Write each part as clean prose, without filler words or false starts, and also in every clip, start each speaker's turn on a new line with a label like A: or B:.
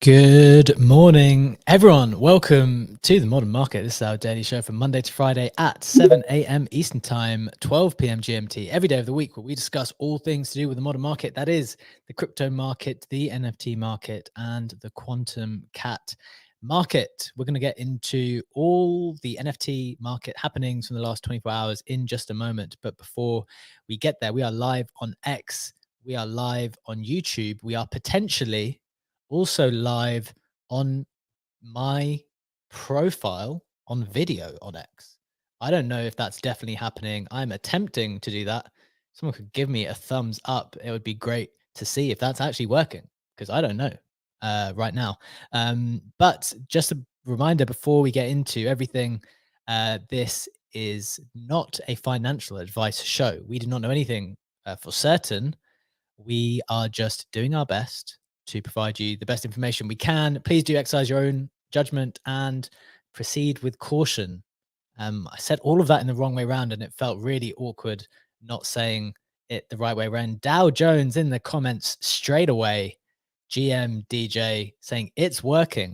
A: Good morning, everyone. Welcome to the Modern Market. This is our daily show from Monday to Friday at 7 a.m. Eastern Time, 12 p.m. GMT, every day of the week, where we discuss all things to do with the modern market. That is the crypto market, the NFT market, and the quantum cat market. We're going to get into all the NFT market happenings from the last 24 hours in just a moment. But before we get there, we are live on X. We are live on YouTube. We are potentially also live on my profile on video on X. I don't know if that's definitely happening. I'm attempting to do that. Someone could give me a thumbs up. It would be great to see if that's actually working, because I don't know right now. But just a reminder before we get into everything, this is not a financial advice show. We do not know anything for certain. We are just doing our best to provide you the best information we can. Please do exercise your own judgment and proceed with caution. I said all of that in the wrong way around, and it felt really awkward not saying it the right way around. Dow Jones in the comments straight away. GM DJ saying it's working.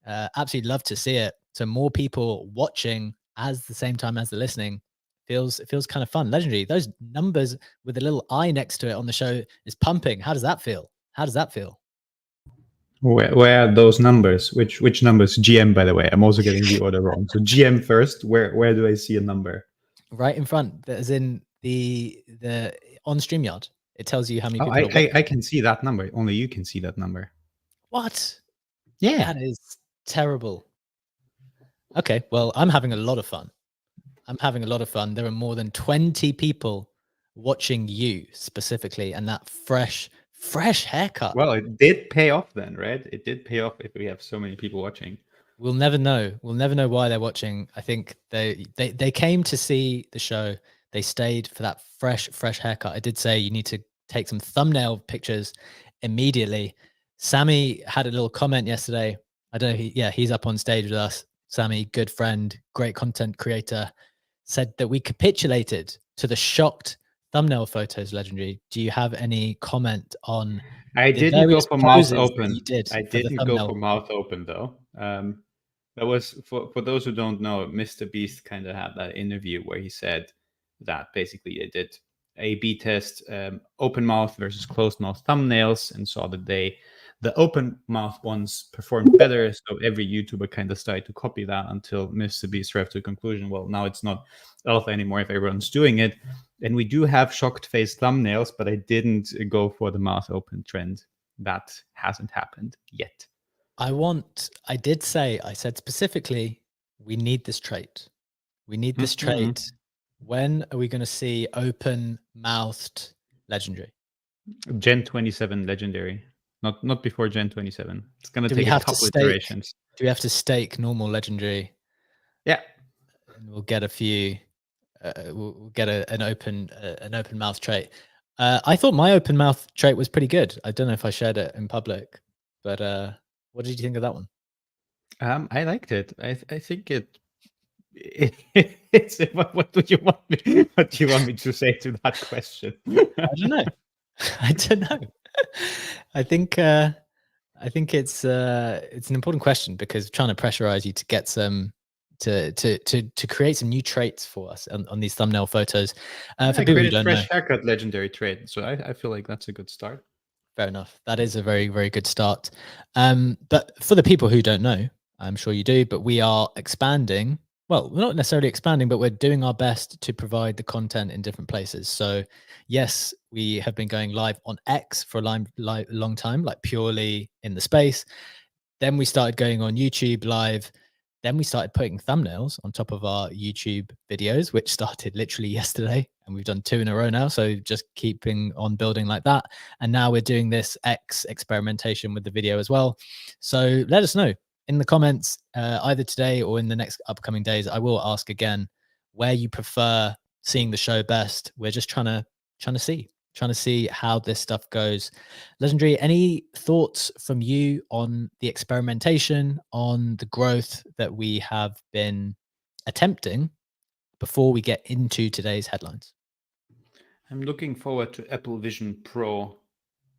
A: Absolutely love to see it. So more people watching as the same time as they're listening. It feels kind of fun. Legendary. Those numbers with a little I next to it on the show is pumping. How does that feel? How does that feel?
B: Where are those numbers? Which numbers? GM, by the way. I'm also getting the order wrong. So GM first. Where do I see a number?
A: Right in front. As in the on StreamYard. It tells you how many
B: Oh,
A: people are watching.
B: I can see that number. Only you can see that number.
A: What?
B: Yeah.
A: That is terrible. Okay, well, I'm having a lot of fun. I'm having a lot of fun. There are more than 20 people watching you specifically, and that fresh haircut.
B: Well, it did pay off then, right? It did pay off if we have so many people watching.
A: We'll never know. We'll never know why they're watching. I think they came to see the show. They stayed for that fresh haircut. I did say you need to take some thumbnail pictures immediately. Sammy had a little comment yesterday. I don't know. He's up on stage with us. Sammy, good friend, great content creator, said that we capitulated to the shocked thumbnail photos. Legendary. Do you have any comment on
B: I
A: the
B: didn't go
A: various
B: for mouth
A: poses that
B: open.
A: you did
B: I
A: for the
B: didn't go
A: thumbnail?
B: for mouth open though. That was for those who don't know. Mr. Beast kind of had that interview where he said that basically they did A/B test, open mouth versus closed mouth thumbnails, and saw that the open mouth ones performed better. So every YouTuber kind of started to copy that until Mr. Beast arrived to a conclusion. Well, now it's not alpha anymore if everyone's doing it. And we do have shocked face thumbnails, but I didn't go for the mouth open trend. That hasn't happened yet.
A: I said specifically, we need this trait. We need this
B: Mm-hmm.
A: trait. When are we going to see open mouthed legendary?
B: Gen 27 legendary. Not before Gen 27. It's gonna
A: Do we
B: take a
A: have to
B: couple
A: stake?
B: iterations.
A: Do we have to stake normal legendary?
B: Yeah.
A: And we'll get a few. We'll get an open mouth trait. I thought my open mouth trait was pretty good. I don't know if I shared it in public, but what did you think of that one?
B: I liked it. I think it's what do you want me to say to that question?
A: I don't know. I don't know. I think it's an important question, because trying to pressurize you to get some to create some new traits for us on these thumbnail photos. For
B: I
A: people who
B: created
A: don't know,
B: fresh haircut legendary trait, so I feel like that's a good start.
A: fair enough. That is a very, very good start. But for the people who don't know, I'm sure you do, but we are expanding. Well, we're not necessarily expanding, but we're doing our best to provide the content in different places. So, yes, we have been going live on X for a long time, like purely in the space. Then we started going on YouTube live. Then we started putting thumbnails on top of our YouTube videos, which started literally yesterday. And we've done 2 in a row now. So just keeping on building like that. And now we're doing this X experimentation with the video as well. So let us know in the comments, either today or in the next upcoming days. I will ask again where you prefer seeing the show best. We're just trying to see how this stuff goes. Legendary, any thoughts from you on the experimentation, on the growth that we have been attempting before we get into today's headlines?
B: I'm looking forward to Apple Vision Pro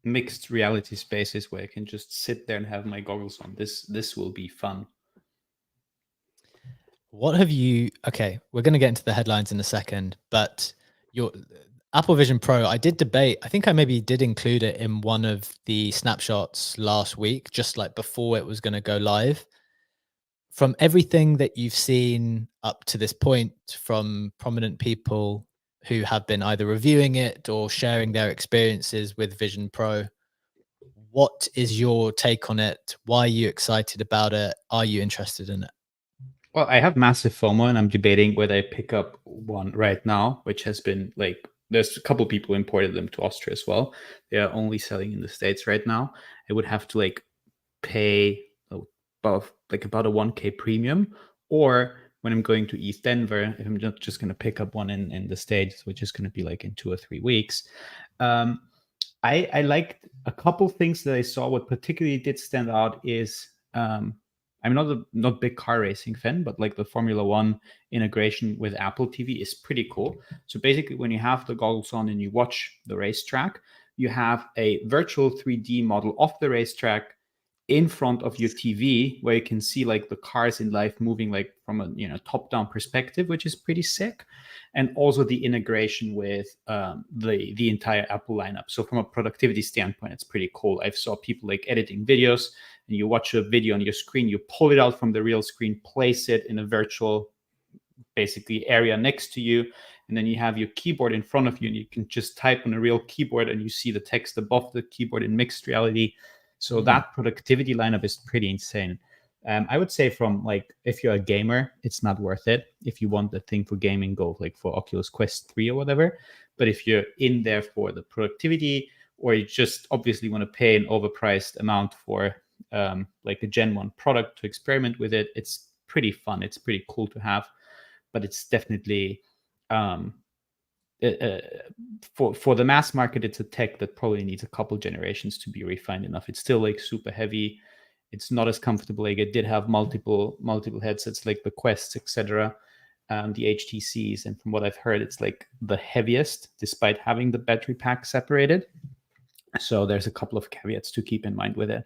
B: mixed reality spaces where I can just sit there and have my goggles on. This will be fun.
A: What have you? Okay, we're going to get into the headlines in a second, but your Apple Vision Pro, I did debate. I think I maybe did include it in one of the snapshots last week, just like before it was going to go live. From everything that you've seen up to this point from prominent people who have been either reviewing it or sharing their experiences with Vision Pro, what is your take on it? Why are you excited about it? Are you interested in it?
B: Well, I have massive FOMO, and I'm debating whether I pick up one right now, which has been like, there's a couple people imported them to Austria as well. They are only selling in the States right now. I would have to like pay about a 1K premium, or when I'm going to East Denver, if I'm just going to pick up one in the States, which is going to be like in 2 or 3 weeks. I liked a couple things that I saw. What particularly did stand out is I'm not big car racing fan, but like the Formula One integration with Apple TV is pretty cool. So basically, when you have the goggles on and you watch the racetrack, you have a virtual 3D model of the racetrack in front of your TV, where you can see like the cars in life moving like from a top-down perspective, which is pretty sick, and also the integration with the entire Apple lineup. So from a productivity standpoint, it's pretty cool. I've saw people like editing videos, and you watch a video on your screen, you pull it out from the real screen, place it in a virtual basically area next to you, and then you have your keyboard in front of you, and you can just type on a real keyboard, and you see the text above the keyboard in mixed reality. So that productivity lineup is pretty insane. I would say from like, if you're a gamer, it's not worth it. If you want the thing for gaming, go like for Oculus Quest 3 or whatever. But if you're in there for the productivity, or you just obviously want to pay an overpriced amount for like a Gen 1 product to experiment with it, it's pretty fun. It's pretty cool to have, but it's definitely for the mass market, it's a tech that probably needs a couple generations to be refined enough. It's still like super heavy. It's not as comfortable. Like it did have multiple headsets, like the Quests, etc., the HTCs, and from what I've heard, it's like the heaviest, despite having the battery pack separated. So there's a couple of caveats to keep in mind with it.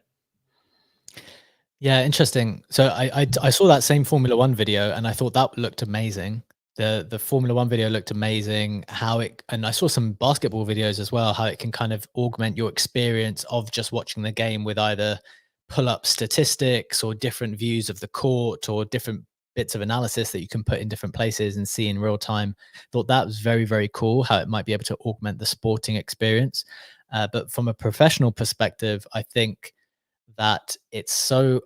A: Yeah, interesting. So I saw that same Formula One video and I thought that looked amazing. The Formula One video looked amazing. And I saw some basketball videos as well, how it can kind of augment your experience of just watching the game with either pull up statistics or different views of the court or different bits of analysis that you can put in different places and see in real time. Thought that was very, very cool, how it might be able to augment the sporting experience. But from a professional perspective, I think that it's so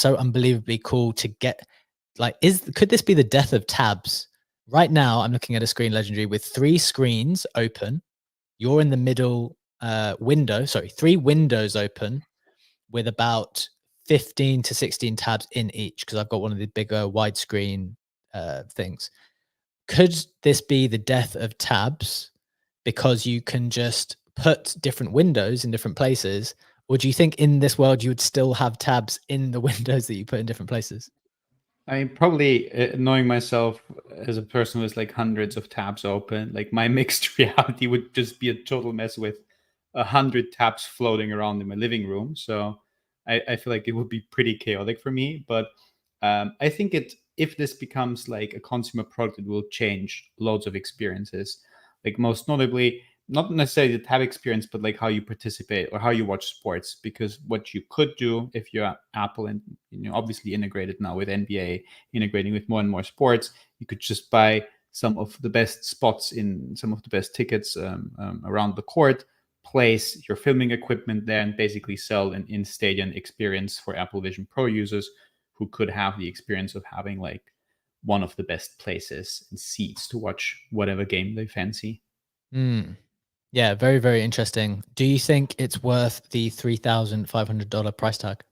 A: unbelievably cool to get, like, could this be the death of tabs? Right now I'm looking at a screen, Legendary, with 3 screens open. You're in the middle window, sorry, 3 windows open with about 15 to 16 tabs in each, because I've got one of the bigger widescreen things. Could this be the death of tabs because you can just put different windows in different places? Or do you think in this world you would still have tabs in the windows that you put in different places?
B: I mean, probably knowing myself as a person with like hundreds of tabs open, like my mixed reality would just be a total mess with 100 tabs floating around in my living room. So I feel like it would be pretty chaotic for me. But I think if this becomes like a consumer product, it will change loads of experiences. Like most notably, not necessarily the tab experience, but like how you participate or how you watch sports. Because what you could do if you're Apple, and obviously integrated now with NBA, integrating with more and more sports, you could just buy some of the best spots in some of the best tickets around the court, place your filming equipment there, and basically sell an in-stadium experience for Apple Vision Pro users who could have the experience of having like one of the best places and seats to watch whatever game they fancy.
A: Yeah, very, very interesting. Do you think it's worth the $3,500 price tag?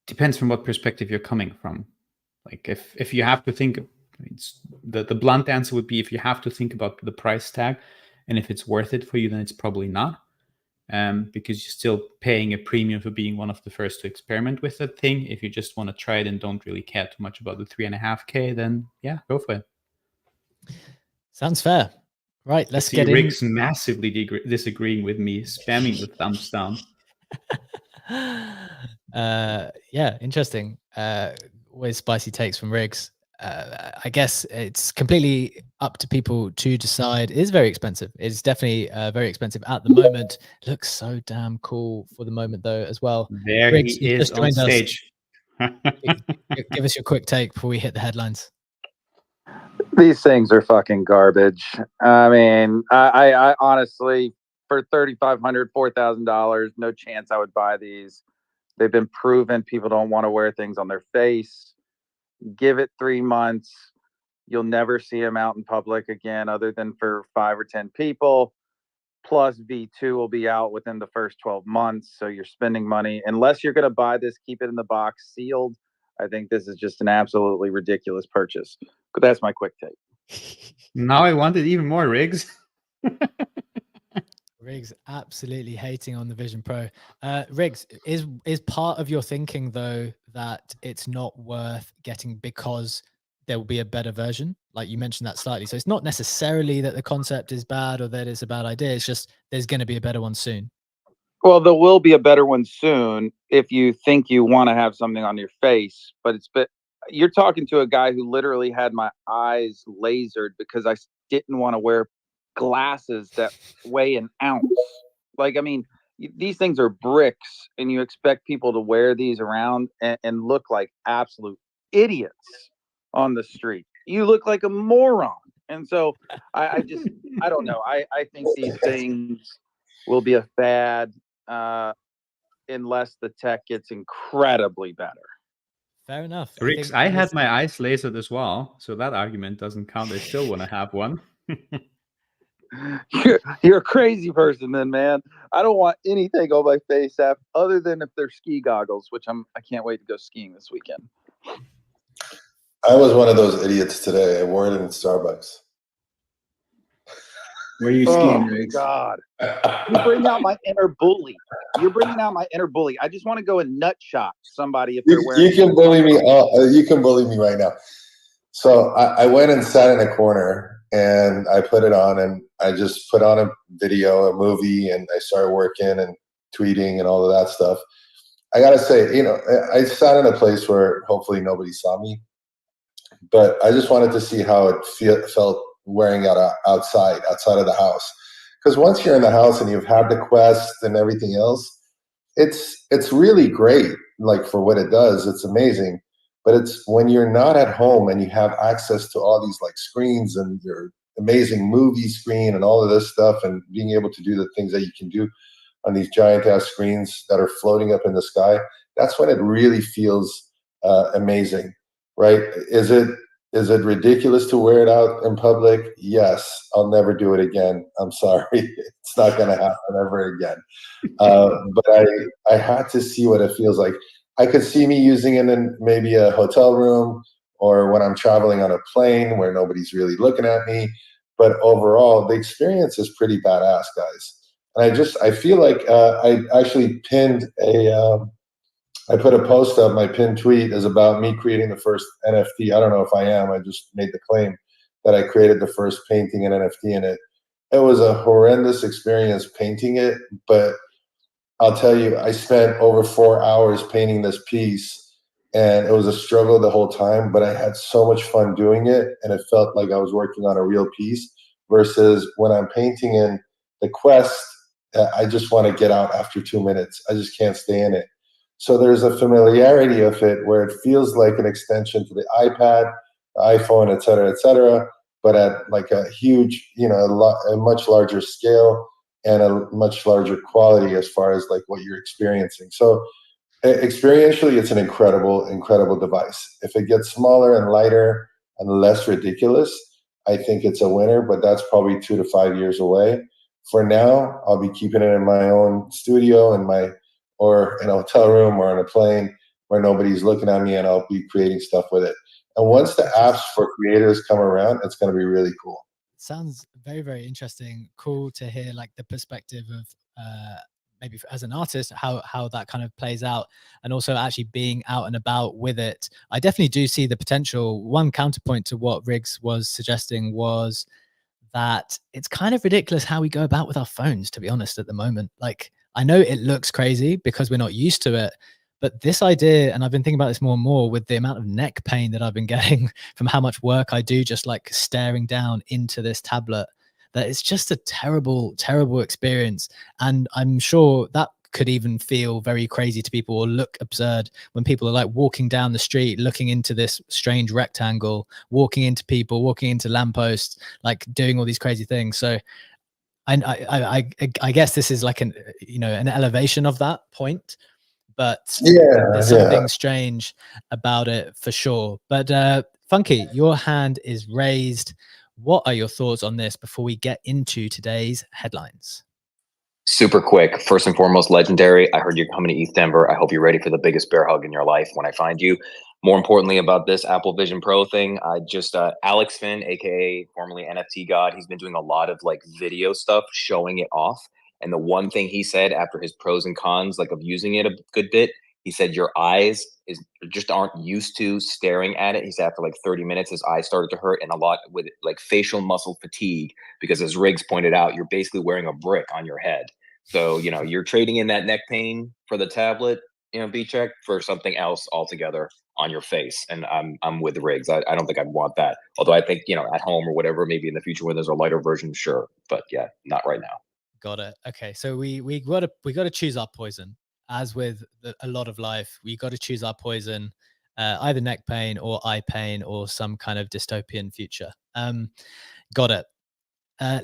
B: Depends from what perspective you're coming from. Like if you have to think, the blunt answer would be, if you have to think about the price tag and if it's worth it for you, then it's probably not. Because you're still paying a premium for being one of the first to experiment with that thing. If you just want to try it and don't really care too much about the 3.5K, then yeah, go for it.
A: Sounds fair. Right, let's
B: see
A: get in.
B: Riggs massively disagreeing with me, spamming the thumbs down.
A: Yeah, interesting. Always spicy takes from Riggs. I guess it's completely up to people to decide. It is very expensive. It's definitely very expensive at the moment. Looks so damn cool for the moment, though, as well.
B: There
A: Riggs,
B: he
A: you
B: is
A: just
B: on
A: joined us.
B: stage.
A: Give us your quick take before we hit the headlines.
C: These things are fucking garbage. I mean, I honestly, for $3,500, $4,000, no chance I would buy these. They've been proven people don't want to wear things on their face. Give it 3 months. You'll never see them out in public again, other than for 5 or 10 people. Plus, V2 will be out within the first 12 months. So you're spending money. Unless you're going to buy this, keep it in the box sealed. I think this is just an absolutely ridiculous purchase. But that's my quick take.
B: Now I want it even more, Riggs.
A: Riggs absolutely hating on the Vision Pro. Riggs, is part of your thinking though that it's not worth getting because there will be a better version? Like you mentioned that slightly. So it's not necessarily that the concept is bad or that it's a bad idea. It's just there's going to be a better one soon.
C: Well, there will be a better one soon if you think you want to have something on your face. But you're talking to a guy who literally had my eyes lasered because I didn't want to wear glasses that weigh an ounce. Like, I mean, these things are bricks, and you expect people to wear these around and look like absolute idiots on the street. You look like a moron. And so I don't know. I think these things will be a fad unless the tech gets incredibly better.
A: Fair enough.
B: Riggs, I had my eyes lasered as well, so that argument doesn't count. I still want to have one.
C: You're a crazy person then, man. I don't want anything on my face other than if they're ski goggles, which I can't wait to go skiing this weekend.
D: I was one of those idiots today. I wore it in Starbucks.
C: Where are you skiing, Riggs? God. You bring out my inner bully. You're bringing out my inner bully. I just want to go and nut shot somebody if they're wearing.
D: You can bully me. You can bully me right now. So I went and sat in a corner and I put it on and I just put on a video, a movie, and I started working and tweeting and all of that stuff. I gotta say, I sat in a place where hopefully nobody saw me, but I just wanted to see how it felt wearing out outside of the house. Because once you're in the house and you've had the Quest and everything else, it's really great. Like for what it does, it's amazing. But it's when you're not at home and you have access to all these like screens and your amazing movie screen and all of this stuff and being able to do the things that you can do on these giant ass screens that are floating up in the sky, that's when it really feels amazing, right? Is it ridiculous to wear it out in public? Yes. I'll never do it again. I'm sorry. It's not going to happen ever again. But I had to see what it feels like. I could see me using it in maybe a hotel room or when I'm traveling on a plane where nobody's really looking at me. But overall, the experience is pretty badass, guys. And I feel like I actually I put a post up. My pinned tweet is about me creating the first NFT. I don't know if I am. I just made the claim that I created the first painting and NFT in it. It was a horrendous experience painting it, but I'll tell you, I spent over 4 hours painting this piece, and it was a struggle the whole time, but I had so much fun doing it, and it felt like I was working on a real piece versus when I'm painting in the Quest, I just want to get out after 2 minutes. I just can't stay in it. So there's a familiarity of it where it feels like an extension to the iPad, the iPhone, et cetera, but at like a huge, a much larger scale and a much larger quality as far as like what you're experiencing. So experientially, it's an incredible device. If it gets smaller and lighter and less ridiculous, I think it's a winner, but that's probably 2 to 5 years away. For now, I'll be keeping it in my own studio or in a hotel room or on a plane where nobody's looking at me, and I'll be creating stuff with it. And once the apps for creators come around, it's going to be really cool.
A: Sounds very, very interesting. Cool to hear like the perspective of maybe as an artist, how that kind of plays out, and also actually being out and about with it. I definitely do see the potential. One counterpoint to what Riggs was suggesting was that it's kind of ridiculous how we go about with our phones, to be honest, at the moment. Like, I know it looks crazy because we're not used to it, but this idea, and I've been thinking about this more and more with the amount of neck pain that I've been getting from how much work I do just like staring down into this tablet, that it's just a terrible, terrible experience. And I'm sure that could even feel very crazy to people or look absurd when people are like walking down the street, looking into this strange rectangle, walking into people, walking into lampposts, like doing all these crazy things. So I guess this is like an elevation of that point, but there's something strange about it for sure. But Funky, your hand is raised. What are your thoughts on this before we get into today's headlines?
E: Super quick. First and foremost, legendary. I heard you're coming to East Denver. I hope you're ready for the biggest bear hug in your life when I find you. More importantly about this Apple Vision Pro thing, I just Alex Finn, aka formerly NFT God, he's been doing a lot of like video stuff showing it off. And the one thing he said after his pros and cons, like of using it a good bit, he said your eyes just aren't used to staring at it. He said after like 30 minutes, his eyes started to hurt, and a lot with like facial muscle fatigue, because as Riggs pointed out, you're basically wearing a brick on your head. So, you're trading in that neck pain for the tablet, B-Check, for something else altogether on your face. And I'm with Riggs. I don't think I'd want that. Although I think, at home or whatever, maybe in the future when there's a lighter version, sure. But yeah, not right now.
A: Got it. Okay. So we got to choose our poison. As with a lot of life, we got to choose our poison, either neck pain or eye pain or some kind of dystopian future. Got it.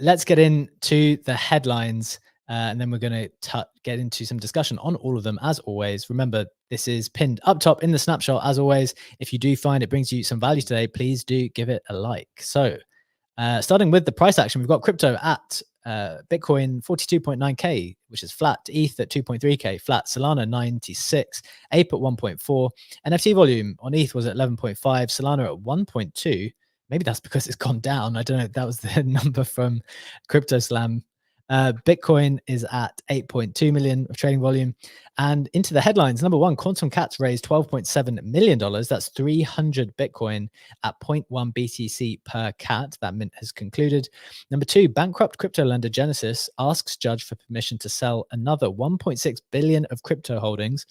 A: Let's get into the headlines, and then we're going to get into some discussion on all of them. As always, remember, this is pinned up top in the snapshot. As always, if you do find it brings you some value today, please do give it a like. So starting with the price action, we've got crypto at Bitcoin 42.9k, which is flat. ETH at 2.3k, flat. Solana 96, Ape at 1.4. NFT volume on ETH was at 11.5, Solana at 1.2. Maybe that's because it's gone down. I don't know. That was the number from Crypto Slam. Bitcoin is at 8.2 million of trading volume. And into the headlines, number one, Quantum Cats raised $12.7 million. That's 300 Bitcoin at 0.1 BTC per cat. That mint has concluded. Number two, bankrupt crypto lender Genesis asks judge for permission to sell another 1.6 billion of crypto holdings.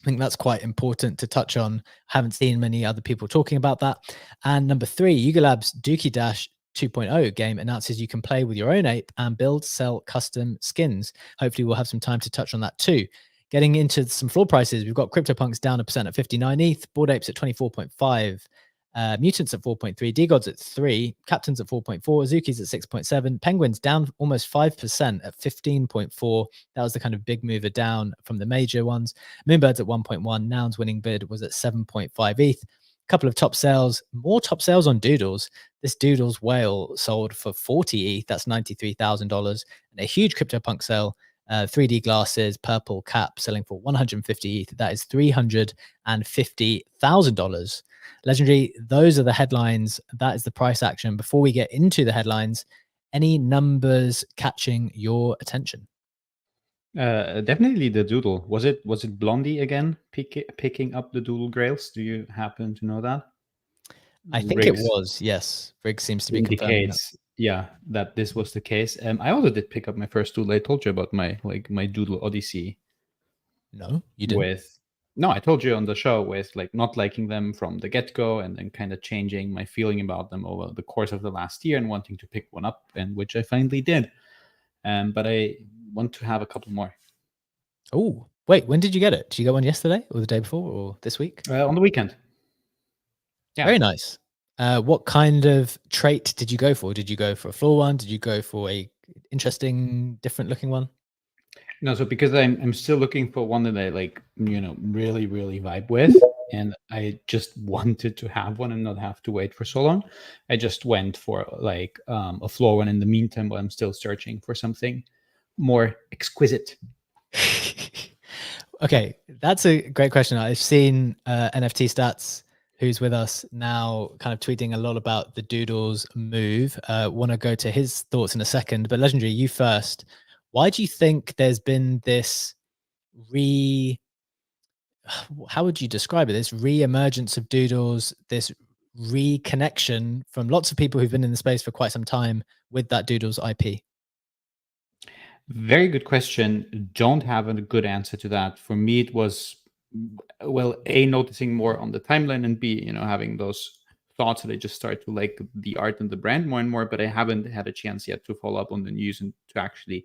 A: I think that's quite important to touch on. Haven't seen many other people talking about that. And number three, Yuga Labs Dookie Dash 2.0 game announces you can play with your own ape and build, sell custom skins. Hopefully we'll have some time to touch on that too. Getting into some floor prices, we've got CryptoPunks down 1% at 59 ETH, Bored Apes at 24.5, Mutants at 4.3, DGods at 3, Captains at 4.4, Azukis at 6.7, Penguins down almost 5% at 15.4. That was the kind of big mover down from the major ones. Moonbirds at 1.1, Noun's winning bid was at 7.5 ETH. Couple of top sales, more top sales on Doodles. This Doodles whale sold for 40 ETH, that's $93,000. And a huge CryptoPunk sale, 3D glasses, purple cap selling for 150 ETH. That is $350,000. Legendary, those are the headlines. That is the price action. Before we get into the headlines, any numbers catching your attention?
B: Definitely the doodle. Was it Blondie again picking up the doodle grails? Do you happen to know that?
A: I think Riggs, it was, yes. Riggs seems to be confirming that.
B: Yeah, that this was the case. I also did pick up my first doodle. I told you about my doodle odyssey.
A: No, you didn't.
B: No, I told you on the show with like not liking them from the get-go and then kind of changing my feeling about them over the course of the last year and wanting to pick one up, and which I finally did. But I want to have a couple more.
A: Oh, wait, when did you get it? Did you get one yesterday or the day before or this week?
B: On the weekend.
A: Yeah. Very nice. What kind of trait did you go for? Did you go for a floor one? Did you go for a interesting, different looking one?
B: No, so because I'm still looking for one that I like, really, really vibe with, and I just wanted to have one and not have to wait for so long. I just went for like a floor one in the meantime, but I'm still searching for something more exquisite.
A: Okay, that's a great question. I've seen NFT Stats, who's with us now, kind of tweeting a lot about the Doodles move. Want to go to his thoughts in a second, but Legendary, you first. Why do you think there's been this how would you describe it? This re-emergence of Doodles, this reconnection from lots of people who've been in the space for quite some time with that Doodles IP?
B: Very good question. Don't have a good answer to that. For me, it was, well, A, noticing more on the timeline, and B, having those thoughts that I just start to like the art and the brand more and more, but I haven't had a chance yet to follow up on the news and to actually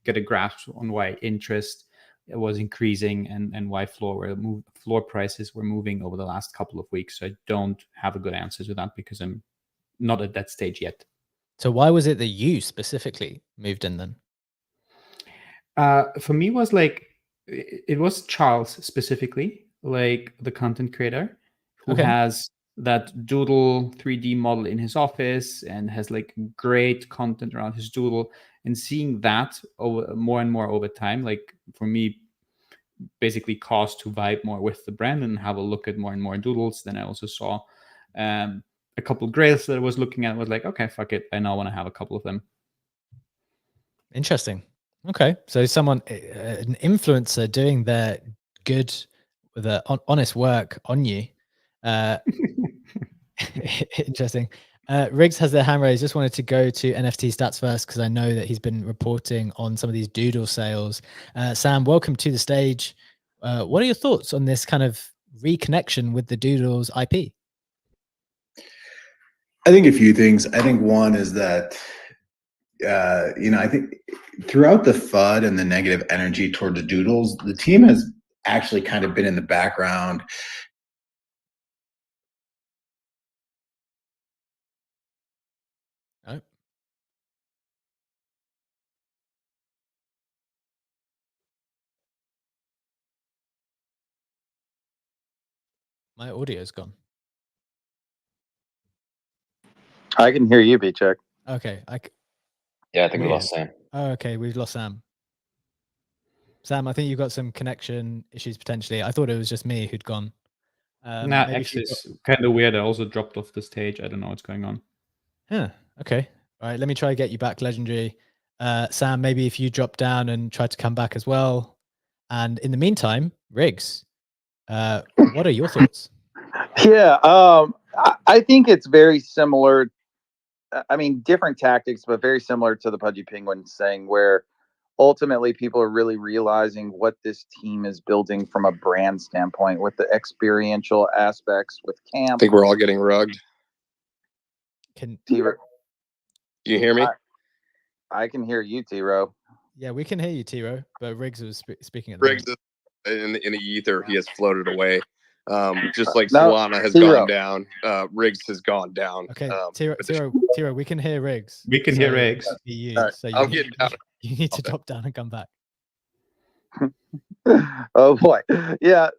B: get a grasp on why interest was increasing and why floor prices were moving over the last couple of weeks. So I don't have a good answer to that because I'm not at that stage yet.
A: So why was it that you specifically moved in then?
B: For me, was like it was Charles specifically, like the content creator who
A: Okay.
B: has that Doodle 3D model in his office and has like great content around his Doodle, and seeing that over more and more over time, like for me, basically caused to vibe more with the brand and have a look at more and more Doodles. Then I also saw a couple grails that I was looking at. Was like, okay, fuck it, I now want to have a couple of them.
A: Interesting. Okay, so someone, an influencer, doing their good, the honest work on you. Interesting. Riggs has their hand raised. Just wanted to go to NFT stats first because I know that he's been reporting on some of these Doodle sales. Sam, welcome to the stage. What are your thoughts on this kind of reconnection with the Doodles IP?
F: I think a few things. I think one is that, I think throughout the FUD and the negative energy toward the Doodles, the team has actually kind of been in the background.
A: Oh. My audio's gone.
C: I can hear you, B-Check.
A: Okay.
E: Yeah, I think we lost Sam.
A: Oh, okay. We've lost Sam. Sam, I think you've got some connection issues potentially. I thought it was just me who'd gone.
B: Nah, actually, it's kind of weird. I also dropped off the stage. I don't know what's going on.
A: Yeah. Okay. All right. Let me try to get you back, Legendary. Sam, maybe if you drop down and try to come back as well. And in the meantime, Riggs, what are your thoughts?
C: Yeah, I think it's very similar. I mean, different tactics, but very similar to the Pudgy Penguin saying, where ultimately people are really realizing what this team is building from a brand standpoint with the experiential aspects with camp.
G: I think we're all getting rugged.
A: Can
C: T-Ro,
G: you hear me?
C: I can hear you, T-Ro.
A: Yeah, we can hear you, T-Ro, but Riggs was speaking at the
G: Riggs
A: moment.
G: is in the ether. He has floated away. Just like
C: No,
G: Solana has
C: T-Ro.
G: gone down, Riggs has gone down.
A: Okay, T-Ro, we can hear Riggs.
B: We can hear Riggs.
C: All right,
A: So
G: I'll get down.
A: you need to drop down and come back.
C: Oh boy, yeah,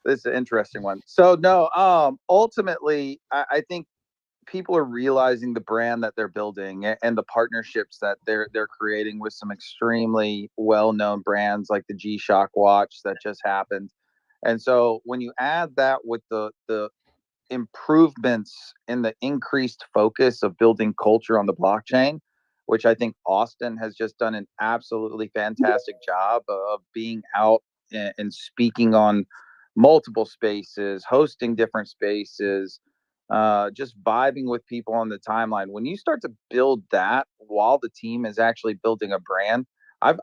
C: this is an interesting one. So no, ultimately, I think people are realizing the brand that they're building and the partnerships that they're creating with some extremely well-known brands like the G-Shock watch that just happened. And so when you add that with the improvements in the increased focus of building culture on the blockchain, which I think Austin has just done an absolutely fantastic job of being out and speaking on multiple spaces, hosting different spaces, just vibing with people on the timeline. When you start to build that while the team is actually building a brand,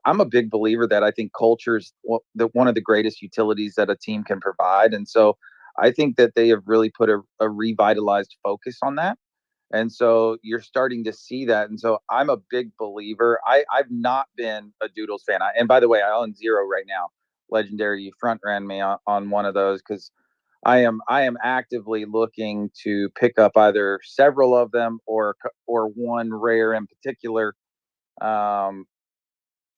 C: I'm a big believer that I think culture is one of the greatest utilities that a team can provide. And so I think that they have really put a revitalized focus on that. And so you're starting to see that. And so I'm a big believer. I've not been a Doodles fan. And by the way, I own Zero right now. Legendary, you front ran me on one of those because I am actively looking to pick up either several of them or one rare in particular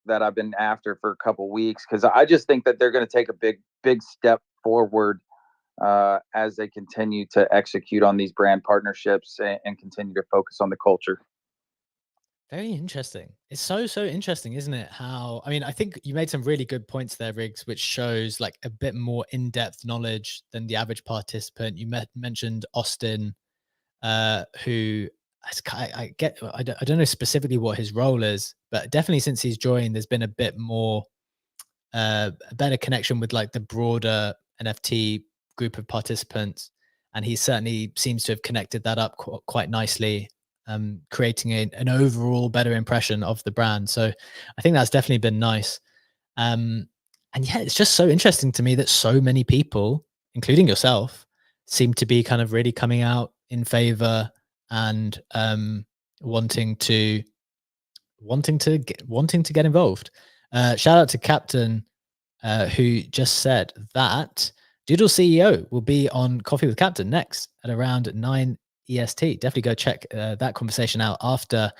C: that I've been after for a couple weeks, because I just think that they're going to take a big step forward as they continue to execute on these brand partnerships and continue to focus on the culture.
A: Very interesting. It's so interesting, isn't it? How, I mean, I think you made some really good points there, Riggs, which shows like a bit more in-depth knowledge than the average participant. You mentioned Austin, who I don't know specifically what his role is, but definitely since he's joined, there's been a bit more, a better connection with like the broader NFT group of participants. and he certainly seems to have connected that up quite nicely, creating an overall better impression of the brand. So I think that's definitely been nice. And yeah, it's just so interesting to me that so many people, including yourself, seem to be kind of really coming out in favor and wanting to get involved. Shout out to Captain, who just said that Doodle CEO will be on Coffee with Captain next at around 9 EST. Definitely go check that conversation out after.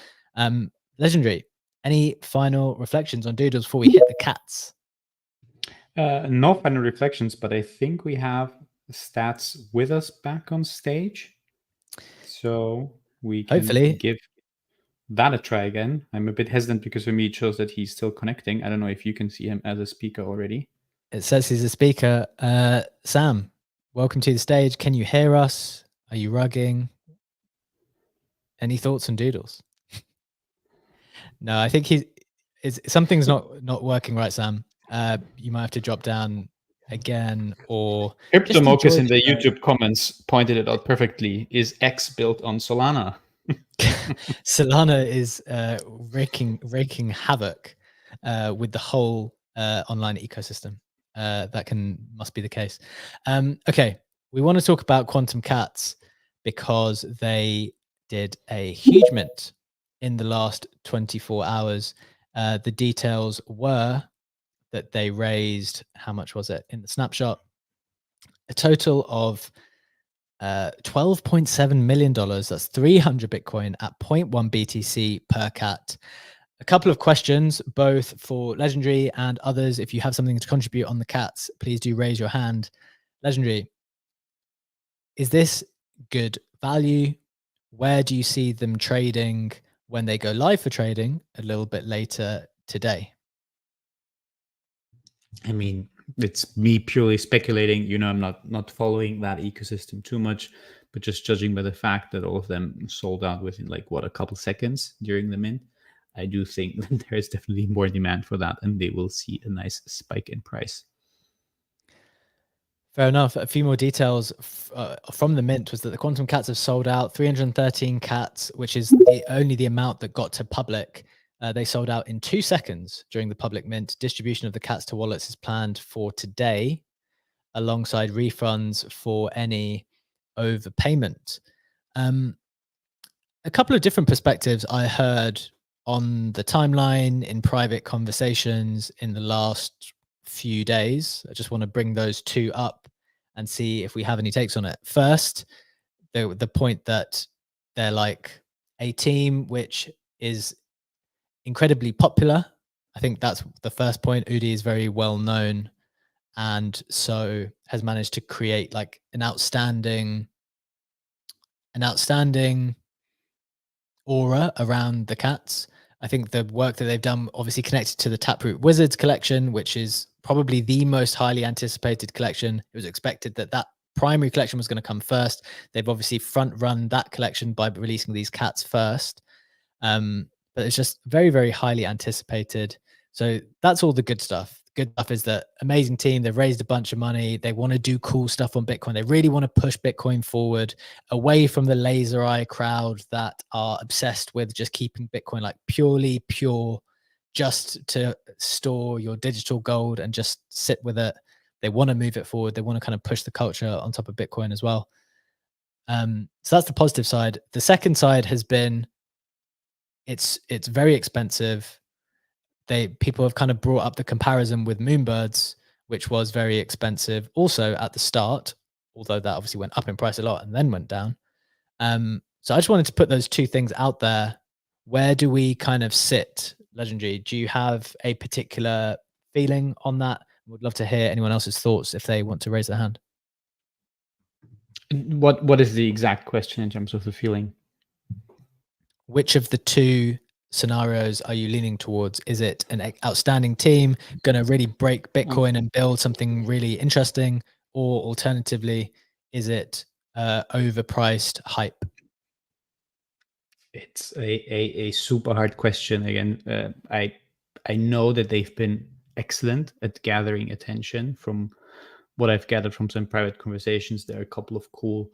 A: Legendary, any final reflections on Doodles before we hit the cats?
B: No final reflections, but I think we have Stats with us back on stage. So we can
A: Hopefully.
B: give that a try again. I'm a bit hesitant because for me it shows that he's still connecting. I don't know if you can see him as a speaker already.
A: It says he's a speaker. Sam, welcome to the stage. Can you hear us? Are you rugging? Any thoughts on Doodles? No, I think something's not working right, Sam. You might have to drop down again, or
B: Cryptomocus in the YouTube comments pointed it out perfectly. Is X built on Solana?
A: Solana is raking havoc with the whole online ecosystem. That must be the case. Okay, we want to talk about Quantum Cats because they did a huge mint in the last 24 hours. The details were that they raised, how much was it in the snapshot? A total of $12.7 million. That's 300 Bitcoin at 0.1 BTC per cat. A couple of questions, both for Legendary and others. If you have something to contribute on the cats, please do raise your hand. Legendary, is this good value? Where do you see them trading when they go live for trading a little bit later today?
B: I mean, it's me purely speculating. I'm not following that ecosystem too much, but just judging by the fact that all of them sold out within a couple seconds during the mint, I do think that there is definitely more demand for that, and they will see a nice spike in price.
A: Fair enough. A few more details from the mint was that the Quantum Cats have sold out 313 cats, which is only the amount that got to public. They sold out in 2 seconds during the public mint. Distribution of the cats to wallets is planned for today, alongside refunds for any overpayment. A couple of different perspectives I heard on the timeline, in private conversations in the last few days. I just want to bring those two up and see if we have any takes on it. First, the point that they're like a team which is incredibly popular. I think that's the first point. Udi is very well known, and so has managed to create an outstanding aura around the cats. I think the work that they've done obviously connected to the Taproot Wizards collection, which is probably the most highly anticipated collection. It was expected that primary collection was going to come first. They've obviously front run that collection by releasing these cats first. But it's just very, very highly anticipated. So that's all the good stuff. Good stuff is that amazing team. They've raised a bunch of money. They want to do cool stuff on Bitcoin. They really want to push Bitcoin forward away from the laser eye crowd that are obsessed with just keeping Bitcoin purely pure, just to store your digital gold and just sit with it. They want to move it forward. They want to kind of push the culture on top of Bitcoin as well. So that's the positive side. The second side has been it's very expensive. People have kind of brought up the comparison with Moonbirds, which was very expensive also at the start, although that obviously went up in price a lot and then went down. So I just wanted to put those two things out there. Where do we kind of sit, Legendary? Do you have a particular feeling on that? Would love to hear anyone else's thoughts if they want to raise their hand.
B: What is the exact question in terms of the feeling?
A: Which of the two scenarios are you leaning towards? Is it an outstanding team going to really break Bitcoin and build something really interesting, or alternatively, is it overpriced hype?
B: It's a super hard question. Again, I know that they've been excellent at gathering attention from what I've gathered from some private conversations, there are a couple of cool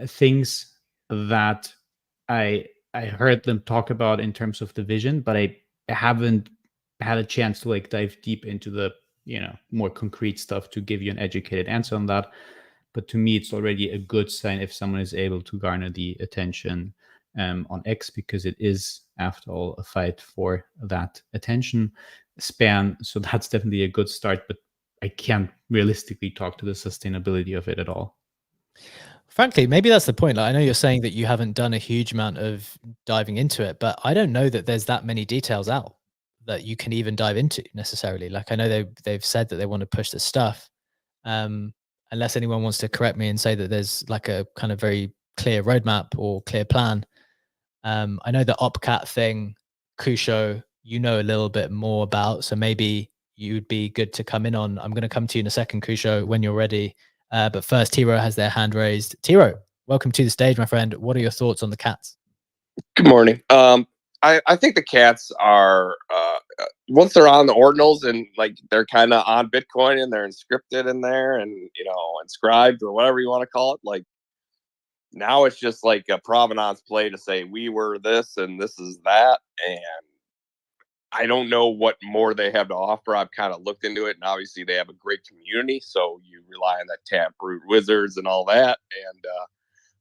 B: things that I heard them talk about in terms of the vision, but I haven't had a chance to like dive deep into the more concrete stuff to give you an educated answer on that. But to me, it's already a good sign if someone is able to garner the attention on X, because it is, after all, a fight for that attention span. So that's definitely a good start, but I can't realistically talk to the sustainability of it at all.
A: Frankly, maybe that's the point. Like, I know you're saying that you haven't done a huge amount of diving into it, but I don't know that there's that many details out that you can even dive into necessarily. Like, I know they've said that they want to push this stuff. Unless anyone wants to correct me and say that there's like a kind of very clear roadmap or clear plan. I know the OpCat thing, Kusho, you know a little bit more about, so maybe you'd be good to come in on. I'm going to come to you in a second, Kusho, when you're ready. But first, Tiro has their hand raised. Tiro, welcome to the stage, my friend. What are your thoughts on the cats?
G: Good morning. I think the cats are once they're on the ordinals and like they're kind of on Bitcoin and they're inscripted in there and inscribed or whatever you want to call it. Like now it's just like a provenance play to say we were this and this is that, and I don't know what more they have to offer. I've kind of looked into it, and obviously they have a great community, so you rely on that Taproot Wizards and all that, and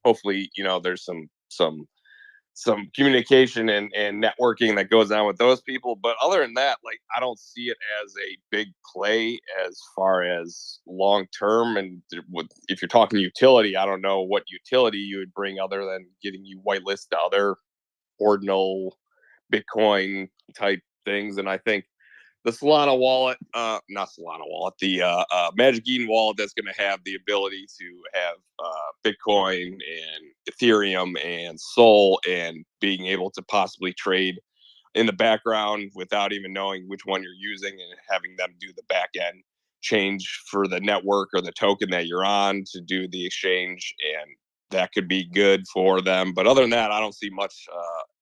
G: hopefully there's some communication and networking that goes on with those people. But other than that, like I don't see it as a big play as far as long term. And if you're talking utility, I don't know what utility you would bring other than getting you whitelist to other ordinal Bitcoin type things. And I think the Solana wallet, not Solana wallet, the Magic Eden wallet that's going to have the ability to have Bitcoin and Ethereum and Sol, and being able to possibly trade in the background without even knowing which one you're using, and having them do the back end change for the network or the token that you're on to do the exchange. And that could be good for them. But other than that, I don't see much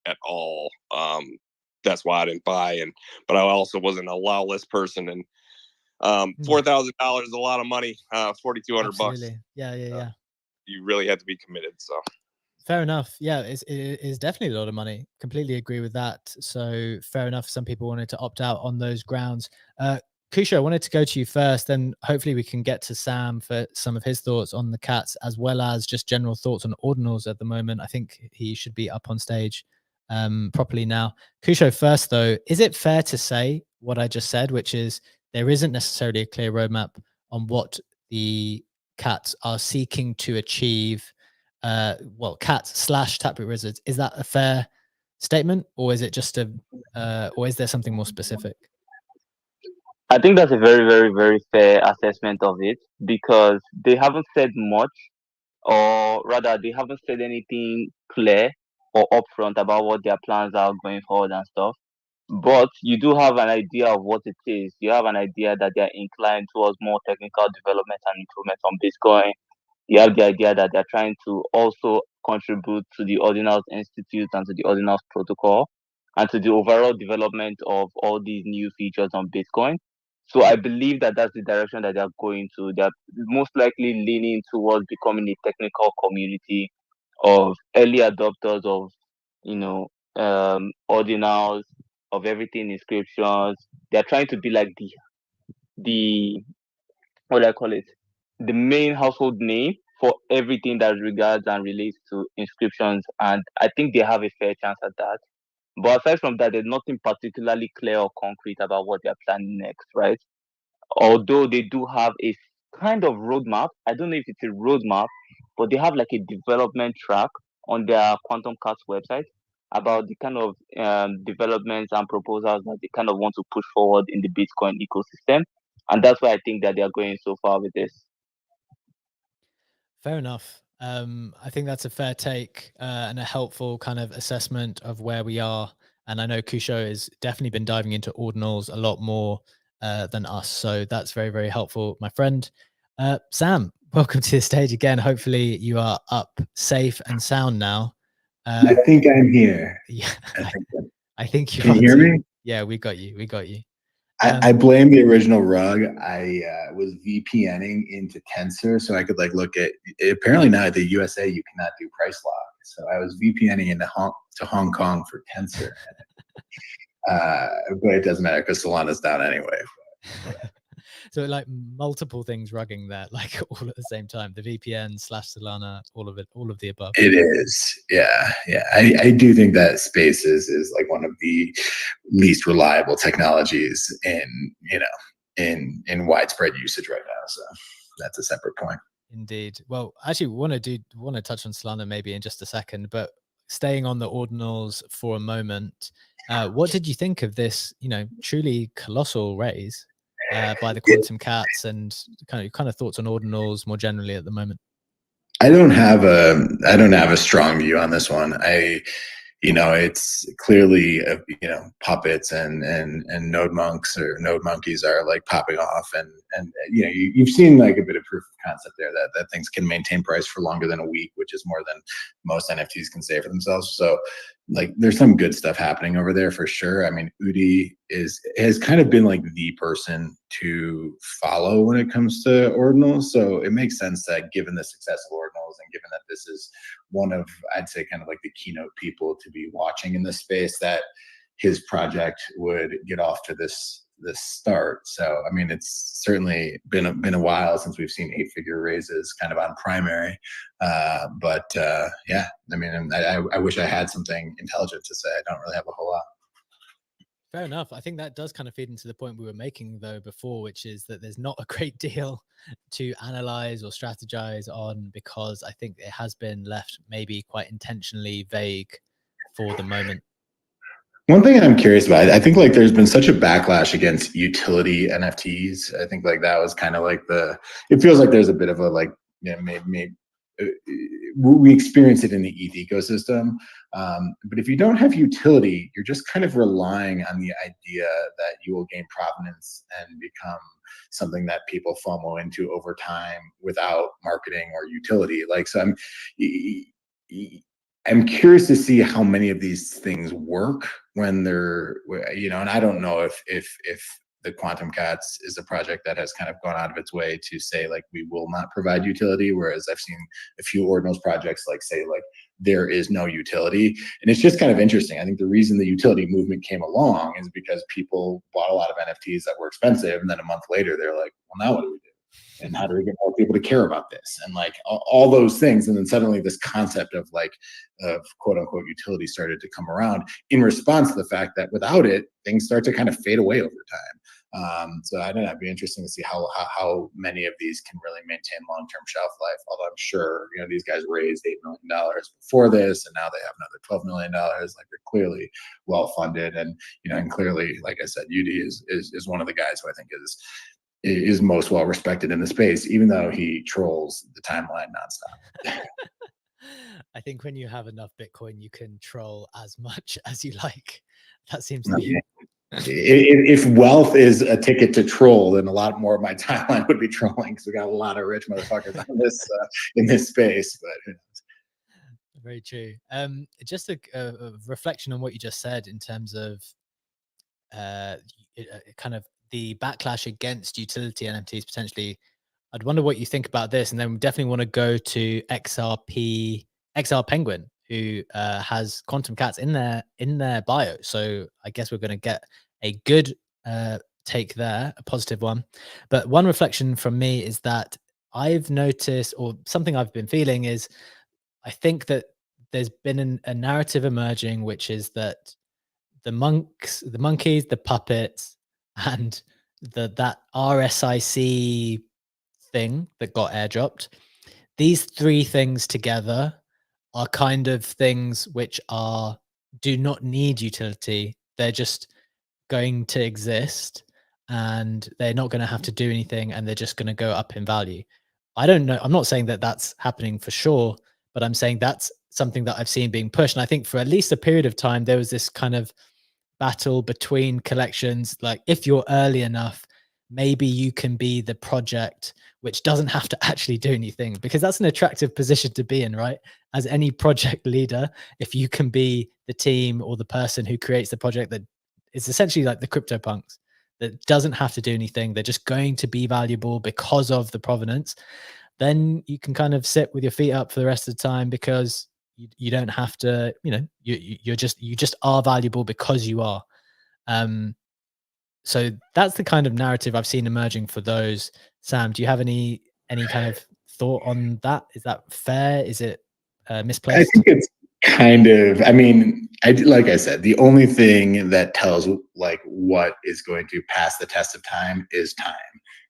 G: at all. That's why I didn't buy. But I also wasn't a allow list person, and $4,000 is a lot of money. $4,200.
A: Yeah.
G: You really have to be committed. So
A: fair enough. Yeah, it is definitely a lot of money. Completely agree with that. So fair enough. Some people wanted to opt out on those grounds. Kusho, I wanted to go to you first, then hopefully we can get to Sam for some of his thoughts on the cats, as well as just general thoughts on ordinals at the moment. I think he should be up on stage properly now. Kusho, first though, is it fair to say what I just said, which is there isn't necessarily a clear roadmap on what the cats are seeking to achieve? Cats / Taproot Wizards, is that a fair statement, or is it just or is there something more specific?
H: I think that's a very, very, very fair assessment of it, because they haven't said much, or rather they haven't said anything clear or upfront about what their plans are going forward and stuff. But you do have an idea of what it is. You have an idea that they're inclined towards more technical development and improvement on Bitcoin. You have the idea that they're trying to also contribute to the Ordinals Institute and to the Ordinals protocol and to the overall development of all these new features on Bitcoin. So I believe that that's the direction that they're going to. They're most likely leaning towards becoming a technical community of early adopters of, ordinals, of everything inscriptions. They're trying to be like the what do I call it? The main household name for everything that regards and relates to inscriptions. And I think they have a fair chance at that. But aside from that, there's nothing particularly clear or concrete about what they're planning next, right? Although they do have a kind of roadmap. I don't know if it's a roadmap, but they have like a development track on their Quantum Cats website about the kind of developments and proposals that they kind of want to push forward in the Bitcoin ecosystem. And that's why I think that they are going so far with this.
A: Fair enough. I think that's a fair take and a helpful kind of assessment of where we are. And I know Kusho has definitely been diving into ordinals a lot more than us. So that's very, very helpful, my friend. Sam, welcome to the stage again. Hopefully you are up safe and sound now.
F: I think I'm here.
A: Yeah, I think you
F: Can you hear me?
A: Yeah, we got you.
F: I blame the original rug. I was VPNing into Tensor so I could like look at. Apparently now at the USA you cannot do price lock. So I was VPNing into Hong Kong for Tensor. But it doesn't matter because Solana's down anyway.
A: So like multiple things rugging there, like all at the same time. The VPN / Solana, all of it, all of the above.
F: It is, yeah. I do think that Space is like one of the least reliable technologies in widespread usage right now. So that's a separate point.
A: Indeed. Well, actually, want to touch on Solana maybe in just a second, but staying on the ordinals for a moment, what did you think of this? Truly colossal raise by the Quantum Cats, and kind of thoughts on ordinals more generally at the moment?
F: I don't have a strong view on this one. It's clearly puppets and node monks or node monkeys are like popping off, and you've seen like a bit of proof of concept there that things can maintain price for longer than a week, which is more than most NFTs can say for themselves. So like there's some good stuff happening over there for sure. I mean, Udi has kind of been like the person to follow when it comes to ordinals. So it makes sense that given the success of ordinals and given that this is one of, I'd say, kind of like the keynote people to be watching in this space, that his project would get off to this start. So I mean, it's certainly been a while since we've seen 8-figure raises kind of on primary. But yeah, I mean, I wish I had something intelligent to say. I don't really have a whole lot.
A: Fair enough. I think that does kind of feed into the point we were making though before, which is that there's not a great deal to analyze or strategize on, because I think it has been left maybe quite intentionally vague for the moment.
F: One thing I'm curious about, I think like there's been such a backlash against utility NFTs. I think like that was kind of like it feels like there's a bit of a like, maybe we experience it in the ETH ecosystem. But if you don't have utility, you're just kind of relying on the idea that you will gain provenance and become something that people FOMO into over time without marketing or utility. Like, so I'm curious to see how many of these things work when they're, and I don't know if the Quantum Cats is a project that has kind of gone out of its way to say like we will not provide utility, whereas I've seen a few ordinals projects like say like there is no utility. And it's just kind of interesting. I think the reason the utility movement came along is because people bought a lot of NFTs that were expensive, and then a month later they're like, well, now what do we do? And how do we get more people to care about this? And like all those things. And then suddenly this concept of quote unquote utility started to come around in response to the fact that without it, things start to kind of fade away over time. So I don't know, it'd be interesting to see how many of these can really maintain long-term shelf life. Although I'm sure, these guys raised $8 million before this, and now they have another $12 million. Like they're clearly well-funded. And, and clearly, like I said, Udi is one of the guys who I think is most well respected in the space, even though he trolls the timeline nonstop.
A: I think when you have enough Bitcoin, you can troll as much as you like. That seems to be.
F: If wealth is a ticket to troll, then a lot more of my timeline would be trolling, because we got a lot of rich motherfuckers on this in this space. But who knows?
A: Very true. Just a reflection on what you just said in terms of kind of the backlash against utility NFTs potentially. I'd wonder what you think about this, and then we definitely want to go to XR Penguin, who has Quantum Cats in their bio. So I guess we're going to get a good take there, a positive one. But one reflection from me is that I've noticed, or something I've been feeling, is I think that there's been a narrative emerging, which is that the monkeys, the puppets, and that RSIC thing that got airdropped, these three things together are kind of things which do not need utility. They're just going to exist, and they're not going to have to do anything, and they're just going to go up in value. I don't know. I'm not saying that that's happening for sure, but I'm saying that's something that I've seen being pushed. And I think for at least a period of time, there was this kind of battle between collections. Like, if you're early enough, maybe you can be the project which doesn't have to actually do anything, because that's an attractive position to be in, right? As any project leader, if you can be the team or the person who creates the project that is essentially like the CryptoPunks, that doesn't have to do anything, they're just going to be valuable because of the provenance, then you can kind of sit with your feet up for the rest of the time, because you don't have to, you just are valuable because you are. So that's the kind of narrative I've seen emerging for those. Sam, do you have any kind of thought on that? Is that fair? Is it misplaced?
F: I think it's kind of, I mean, like I said, the only thing that tells like what is going to pass the test of time is time.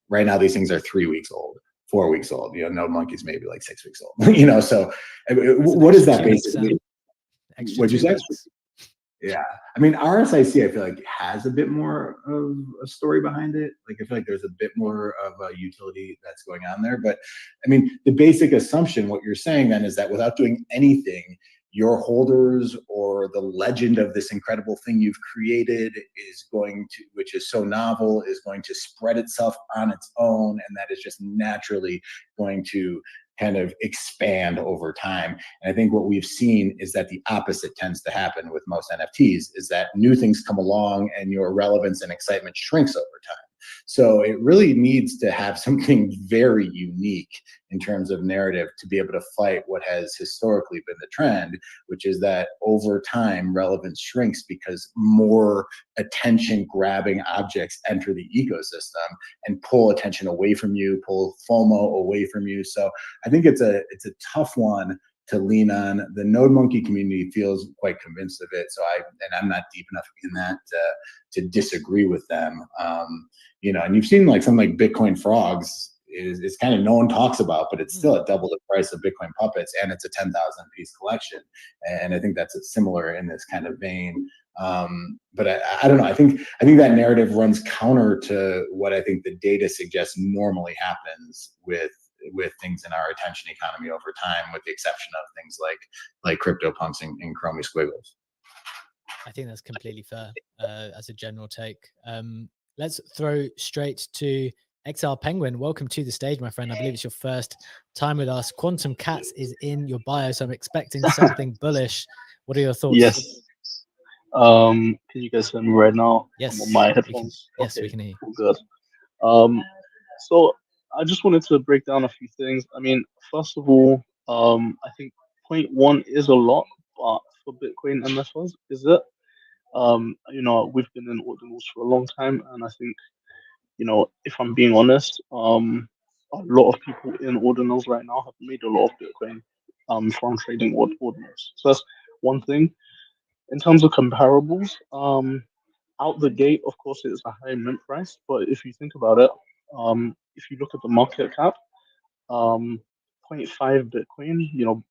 F: Right now, these things are 3 weeks old, 4 weeks old. Node monkeys maybe like 6 weeks old. So what is that basically? What'd you say? Yeah. I mean, RSIC, I feel like has a bit more of a story behind it. Like, I feel like there's a bit more of a utility that's going on there. But I mean, the basic assumption, what you're saying then, is that without doing anything, your holders or the legend of this incredible thing you've created is going to, which is so novel, is going to spread itself on its own. And that is just naturally going to kind of expand over time. And I think what we've seen is that the opposite tends to happen with most NFTs, is that new things come along and your relevance and excitement shrinks over time. So it really needs to have something very unique in terms of narrative to be able to fight what has historically been the trend, which is that over time relevance shrinks because more attention grabbing objects enter the ecosystem and pull attention away from you, pull FOMO away from you. So I think it's a tough one to lean on. The Node Monkey community feels quite convinced of it. So I'm not deep enough in that to disagree with them. And you've seen like something like Bitcoin Frogs is kind of no one talks about, but it's still at double the price of Bitcoin Puppets, and it's a 10,000 piece collection. And I think that's similar in this kind of vein. But I don't know. I think that narrative runs counter to what I think the data suggests normally happens with things in our attention economy over time, with the exception of things like CryptoPunks and Chromie Squiggles.
A: I think that's completely fair as a general take. Let's throw straight to XR Penguin. Welcome to the stage, my friend. I believe it's your first time with us. Quantum Cats is in your bio, so I'm expecting something bullish. What are your thoughts?
I: Yes. Can you guys hear me right now?
A: Yes.
I: I'm on my headphones.
A: Yes, we can hear you.
I: Good. So I just wanted to break down a few things. I mean, first of all, I think 0.1 is a lot, but for Bitcoin MFers, is it? We've been in ordinals for a long time, and I think, if I'm being honest, a lot of people in ordinals right now have made a lot of Bitcoin from trading ordinals. So that's one thing. In terms of comparables, out the gate, of course, it is a high mint price, but if you think about it, if you look at the market cap, 0.5 Bitcoin,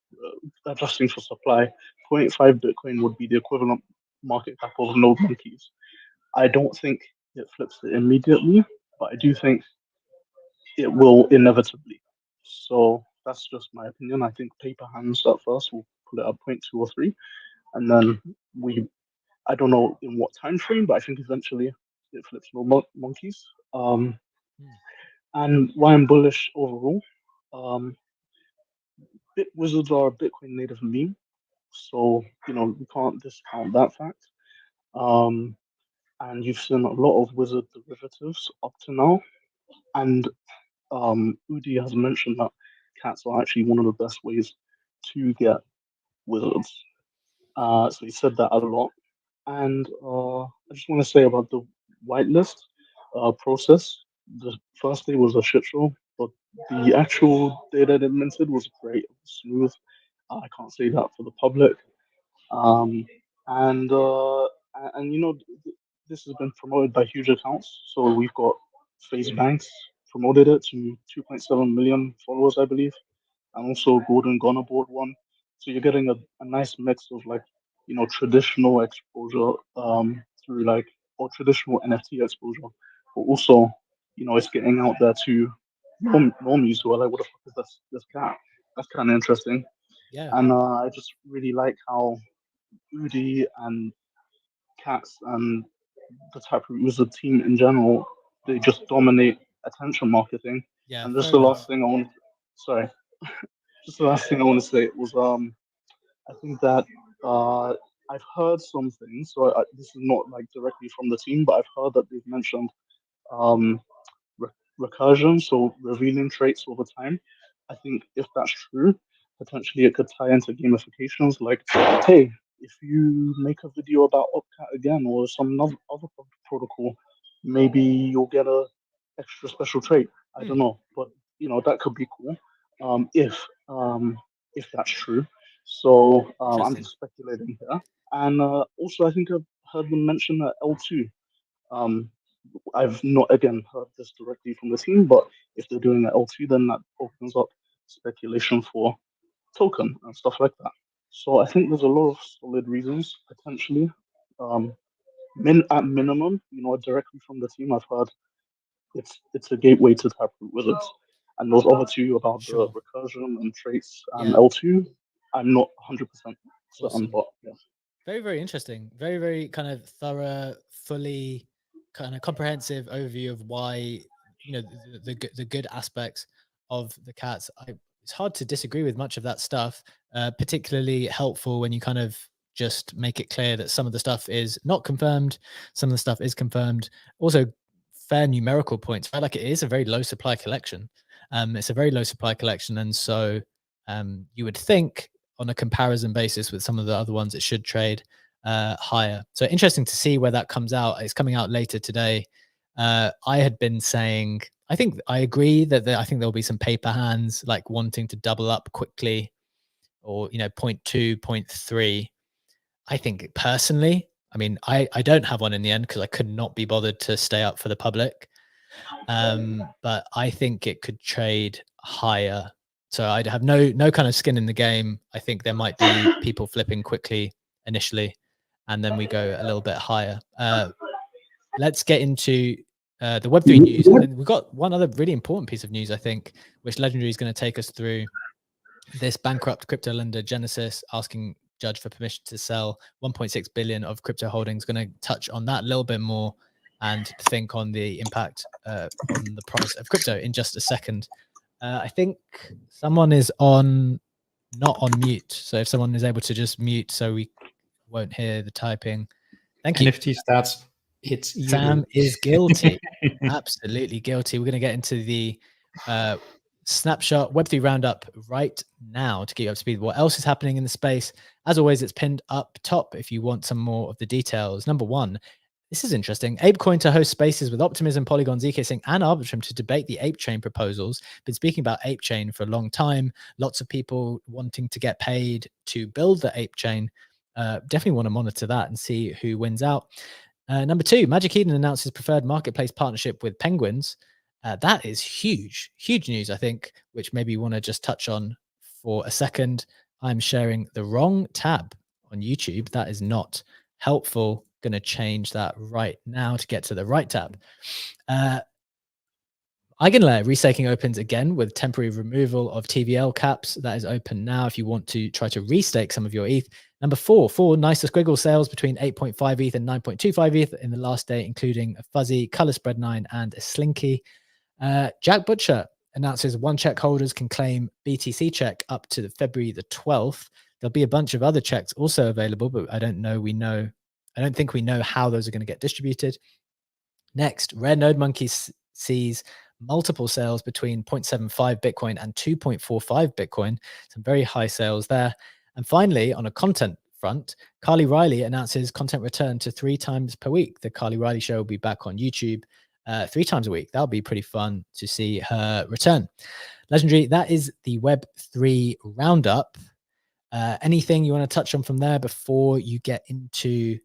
I: adjusting for supply, 0.5 Bitcoin would be the equivalent market cap of Node Monkeys. I don't think it flips it immediately, but I do think it will inevitably. So that's just my opinion. I think paper hands at first will put it at 0.2 or 3, and then I don't know in what time frame, but I think eventually it flips Node Monkeys. And why I'm bullish overall, Bitwizards are a Bitcoin native meme, so we can't discount that fact. And you've seen a lot of wizard derivatives up to now, and Udi has mentioned that cats are actually one of the best ways to get wizards. So he said that a lot, and I just want to say about the whitelist process. The first day was a shit show, but the actual day that it minted was great, it was smooth. I can't say that for the public. And this has been promoted by huge accounts. So we've got FaZe Banks promoted it to 2.7 million followers, I believe, and also Gordon Gonnerboard one. So you're getting a nice mix of traditional exposure through or traditional NFT exposure, but also it's getting out there to normies who are like, what the fuck is this cat? That's kind of interesting.
A: Yeah.
I: And I just really like how Udi and Cats and the Taproot Wizard team in general, they just dominate attention marketing.
A: Yeah.
I: And just the last thing I want to say was I think that I've heard some things. So this is not directly from the team, but I've heard that they've mentioned recursion, so revealing traits over time. I think if that's true, potentially it could tie into gamifications. Like, hey, if you make a video about Opcat again or some other protocol, maybe you'll get a extra special trait. I don't know, but that could be cool. If that's true. So I'm
A: Interesting.
I: just speculating here. And also, I think I've heard them mention L2. Um, I've not again heard this directly from the team, but if they're doing an L2, then that opens up speculation for token and stuff like that. So I think there's a lot of solid reasons potentially. At minimum, directly from the team, I've heard it's a gateway to Taproot Wizards, and those other two about
A: Sure.
I: the recursion and traits and
A: Yeah.
I: L2, I'm not 100% certain,
A: Awesome.
I: but yeah.
A: Very, very interesting. Very, very kind of thorough, fully kind of comprehensive overview of why, the good aspects of the cats. It's hard to disagree with much of that stuff, particularly helpful when you kind of just make it clear that some of the stuff is not confirmed, some of the stuff is confirmed. Also, fair numerical points, right? Like, it is a very low supply collection. It's a very low supply collection. And so you would think on a comparison basis with some of the other ones, it should trade higher. So interesting to see where that comes out. It's coming out later today. I had been saying, I think I agree that I think there'll be some paper hands like wanting to double up quickly, or 0.2, 0.3. I think personally, I mean, I don't have one in the end because I could not be bothered to stay up for the public. But I think it could trade higher. So I'd have no kind of skin in the game. I think there might be people flipping quickly initially, and then we go a little bit higher. Let's get into the Web3 news. And then we've got one other really important piece of news, I think, which Legendary is going to take us through. This bankrupt crypto lender Genesis asking judge for permission to sell 1.6 billion of crypto holdings. Going to touch on that a little bit more and think on the impact on the price of crypto in just a second. I think someone is not on mute. So if someone is able to just mute so we won't hear the typing. Thank you.
B: NFT stats. It's you.
A: Sam is guilty. Absolutely guilty. We're going to get into the snapshot Web3 roundup right now to get you up to speed. What else is happening in the space? As always, it's pinned up top if you want some more of the details. Number one, this is interesting. ApeCoin to host spaces with Optimism, Polygon, zkSync, and Arbitrum to debate the ApeChain proposals. Been speaking about ApeChain for a long time. Lots of people wanting to get paid to build the ApeChain. Definitely want to monitor that and see who wins out. Number two, Magic Eden announces preferred marketplace partnership with Penguins. That is huge news, I think, which maybe you want to just touch on for a second. I'm sharing the wrong tab on YouTube. That is not helpful. Going to change that right now to get to the right tab. Eigenlayer restaking opens again with temporary removal of TVL caps. That is open now if you want to try to restake some of your ETH. Number four Nicer Squiggle sales between 8.5 ETH and 9.25 ETH in the last day, including a Fuzzy, Color Spread 9, and a Slinky. Jack Butcher announces one check holders can claim BTC check up to February the 12th. There'll be a bunch of other checks also available, but I don't think we know how those are going to get distributed. Next, Rare Node Monkey sees multiple sales between 0.75 Bitcoin and 2.45 Bitcoin. Some very high sales there. And finally, on a content front, Carly Riley announces content return to 3 times per week. The Carly Riley Show will be back on YouTube 3 times a week. That'll be pretty fun to see her return. Legendary, that is the Web3 roundup. Anything you want to touch on from there before you get into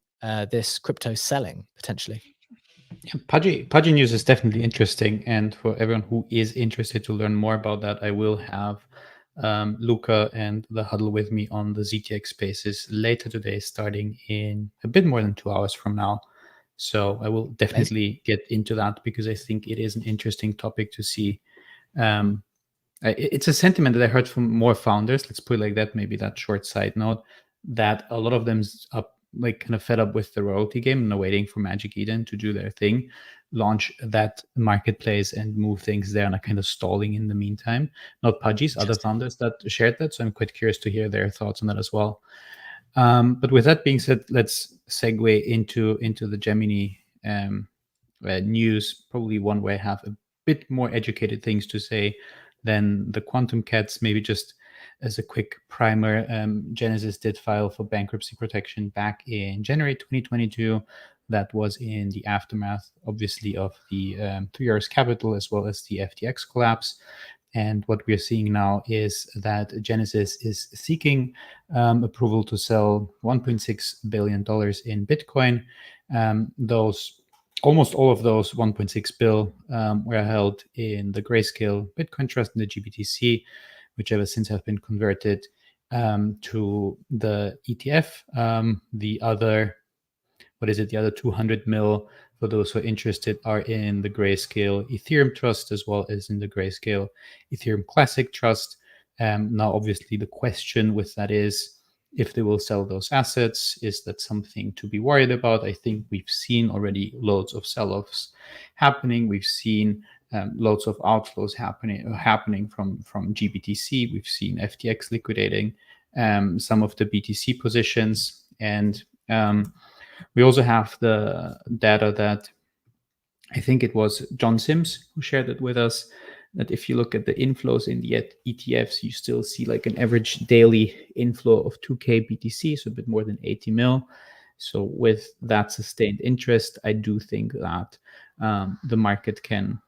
A: this crypto selling potentially?
B: Yeah, Pudgy news is definitely interesting, and for everyone who is interested to learn more about that, I will have Luca and the Huddle with me on the ZTX Spaces later today, starting in a bit more than 2 hours from now. So I will definitely get into that because I think it is an interesting topic to see. It's a sentiment that I heard from more founders, let's put it like that, maybe that short side note, that a lot of them are like kind of fed up with the royalty game and are waiting for Magic Eden to do their thing, launch that marketplace and move things there, and are kind of stalling in the meantime. Not Pudgy's, other founders that shared that. So I'm quite curious to hear their thoughts on that as well. But with that being said, let's segue into the Gemini news, probably one where I have a bit more educated things to say than the Quantum Cats. Maybe just as a quick primer, Genesis did file for bankruptcy protection back in January 2022. That was in the aftermath, obviously, of the Three Arrows Capital as well as the FTX collapse. And what we're seeing now is that Genesis is seeking approval to sell $1.6 billion in Bitcoin. Almost all of those 1.6 bill were held in the Grayscale Bitcoin Trust and the GBTC, which ever since have been converted to the ETF. The other 200 mil, for those who are interested, are in the Grayscale Ethereum Trust as well as in the Grayscale Ethereum Classic Trust. Now, obviously, the question with that is, if they will sell those assets, is that something to be worried about? I think we've seen already loads of sell-offs happening. We've seen loads of outflows happening from GBTC. We've seen FTX liquidating some of the BTC positions, and we also have the data that I think it was John Sims who shared it with us, that if you look at the inflows in the ETFs, you still see like an average daily inflow of 2K BTC, so a bit more than 80 mil. So with that sustained interest, I do think that the market can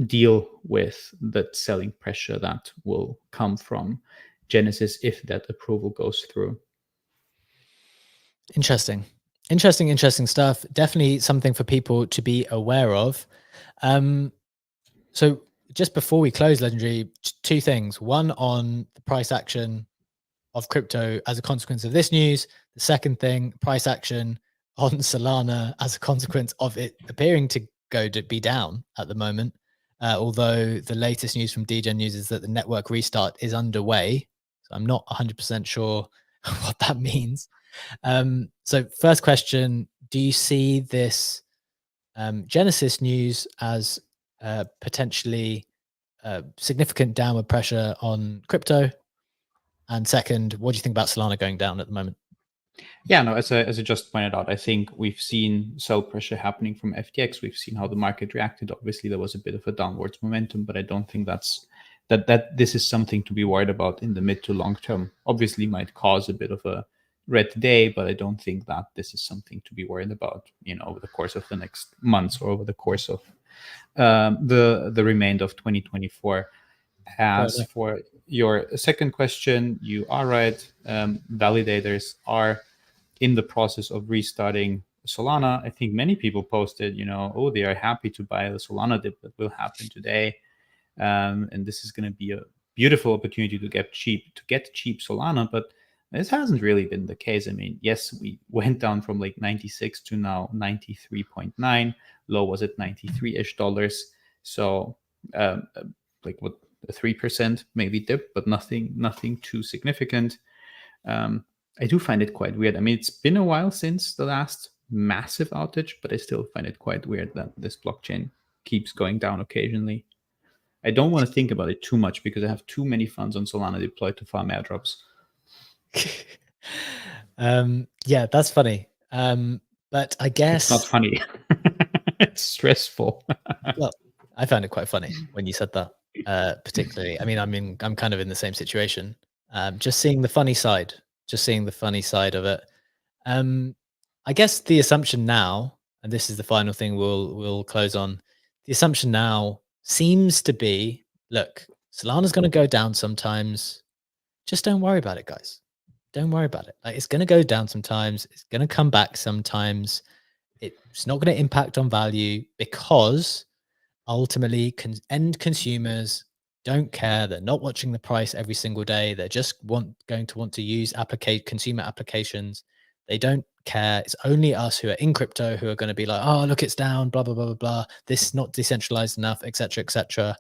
B: deal with the selling pressure that will come from Genesis if that approval goes through.
A: Interesting stuff. Definitely something for people to be aware of. So just before we close, Legendary, two things. One on the price action of crypto as a consequence of this news. The second thing, price action on Solana as a consequence of it appearing to be down at the moment. Although the latest news from DGen News is that the network restart is underway. So I'm not 100% sure what that means. So first question, do you see this Genesis news as potentially significant downward pressure on crypto? And second, what do you think about Solana going down at the moment?
B: Yeah, no, as I just pointed out, I think we've seen sell pressure happening from FTX. We've seen how the market reacted. Obviously, there was a bit of a downwards momentum, but I don't think that this is something to be worried about in the mid to long term. Obviously, might cause a bit of a red day, but I don't think that this is something to be worried about, over the course of the next months or over the course of the remainder of 2024. As for your second question, you are right. Validators are in the process of restarting Solana. I think many people posted, they are happy to buy the Solana dip that will happen today. And this is going to be a beautiful opportunity to get cheap Solana, but this hasn't really been the case. I mean, yes, we went down from like 96 to now 93.9. Low was at $93-ish. So like what, a 3% maybe dip, but nothing too significant. I do find it quite weird. I mean, it's been a while since the last massive outage, but I still find it quite weird that this blockchain keeps going down occasionally. I don't want to think about it too much because I have too many funds on Solana deployed to farm airdrops.
A: Yeah, that's funny. But I guess
B: it's not funny. It's stressful.
A: Well, I found it quite funny when you said that, particularly. I mean, I'm kind of in the same situation. Just seeing the funny side of it. I guess the assumption now, and this is the final thing we'll close on. The assumption now seems to be, look, Solana's going to go down sometimes. Just don't worry about it, guys. Don't worry about it. Like, it's going to go down sometimes. It's going to come back sometimes. It's not going to impact on value because ultimately end consumers don't care. They're not watching the price every single day. They're just going to want to use consumer applications. They don't care. It's only us who are in crypto who are going to be like, oh, look, it's down, blah, blah, blah, blah, blah. This is not decentralized enough, etc., etc.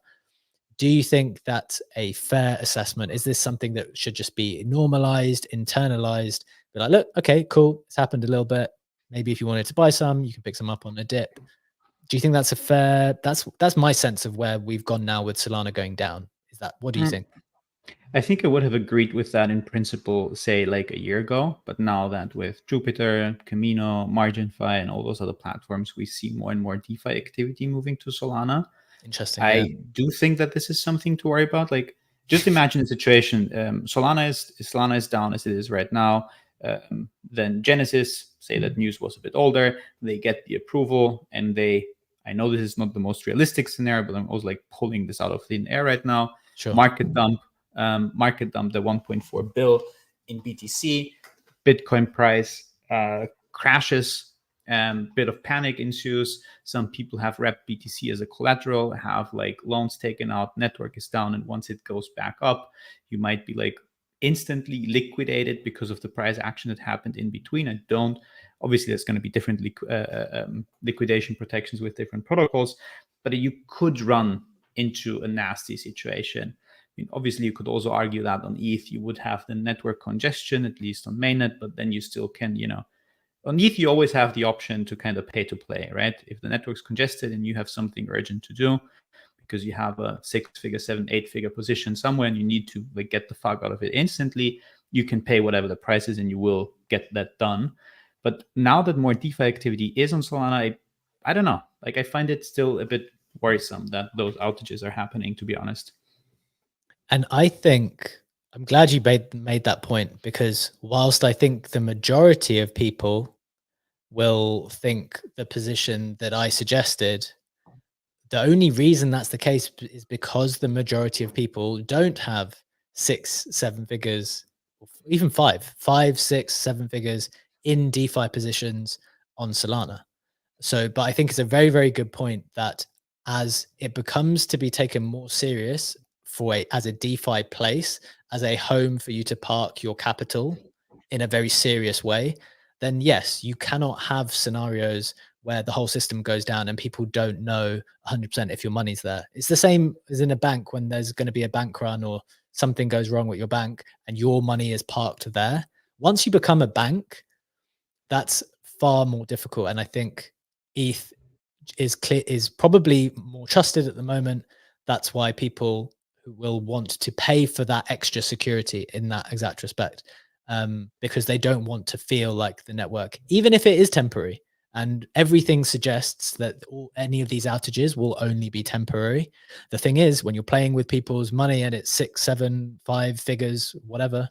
A: Do you think that's a fair assessment? Is this something that should just be normalized, internalized? Be like, look, okay, cool. It's happened a little bit. Maybe if you wanted to buy some, you can pick some up on a dip. Do you think that's a fair? That's my sense of where we've gone now with Solana going down. Is that? What do you think?
B: I think I would have agreed with that in principle, say like a year ago. But now that with Jupiter, Camino, MarginFi, and all those other platforms, we see more and more DeFi activity moving to Solana.
A: Interesting. Yeah.
B: I do think that this is something to worry about. Like, just imagine a situation: Solana is down as it is right now. Then Genesis, say that news was a bit older, they get the approval, and I know this is not the most realistic scenario, but I'm also like pulling this out of thin air right now.
A: Sure.
B: Market dump the 1.4 bill in BTC. Bitcoin price crashes. Bit of panic ensues. Some people have wrapped BTC as a collateral, have like loans taken out, network is down, and once it goes back up, you might be like instantly liquidated because of the price action that happened in between. Obviously there's going to be different liquidation protections with different protocols, but you could run into a nasty situation. I mean, obviously you could also argue that on ETH you would have the network congestion, at least on mainnet, but then you still can, on ETH, you always have the option to kind of pay to play, right? If the network's congested and you have something urgent to do because you have a 6-figure, 7, 8-figure position somewhere and you need to like get the fuck out of it instantly, you can pay whatever the price is and you will get that done. But now that more DeFi activity is on Solana, I don't know. Like, I find it still a bit worrisome that those outages are happening, to be honest.
A: And I think I'm glad you made that point, because whilst I think the majority of people will think the position that I suggested, the only reason that's the case is because the majority of people don't have 6, 7 figures, even 5, 6, 7 figures in DeFi positions on Solana. So, but I think it's a very, very good point that as it becomes to be taken more serious as a DeFi place, as a home for you to park your capital in a very serious way, then yes, you cannot have scenarios where the whole system goes down and people don't know 100% if your money's there. It's the same as in a bank when there's going to be a bank run or something goes wrong with your bank and your money is parked there. Once you become a bank, that's far more difficult. And I think ETH is probably more trusted at the moment. That's why people will want to pay for that extra security in that exact respect, because they don't want to feel like the network, even if it is temporary, and everything suggests that any of these outages will only be temporary. The thing is, when you're playing with people's money and it's 6, 7, 5 figures, whatever,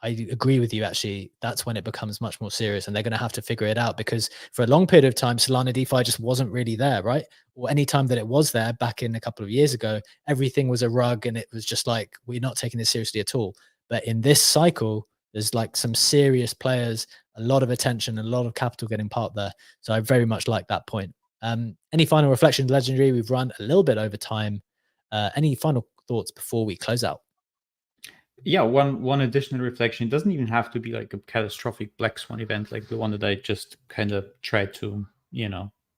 A: I agree with you. Actually, that's when it becomes much more serious, and they're going to have to figure it out, because for a long period of time, Solana DeFi just wasn't really there, right? Or any time that it was there back in a couple of years ago, everything was a rug and it was just like, we're not taking this seriously at all. But in this cycle, there's like some serious players, a lot of attention, a lot of capital getting parked there. So I very much like that point. Any final reflections, Legendary? We've run a little bit over time. Any final thoughts before we close out?
B: Yeah, one additional reflection. It doesn't even have to be like a catastrophic black swan event like the one that I just kind of tried to,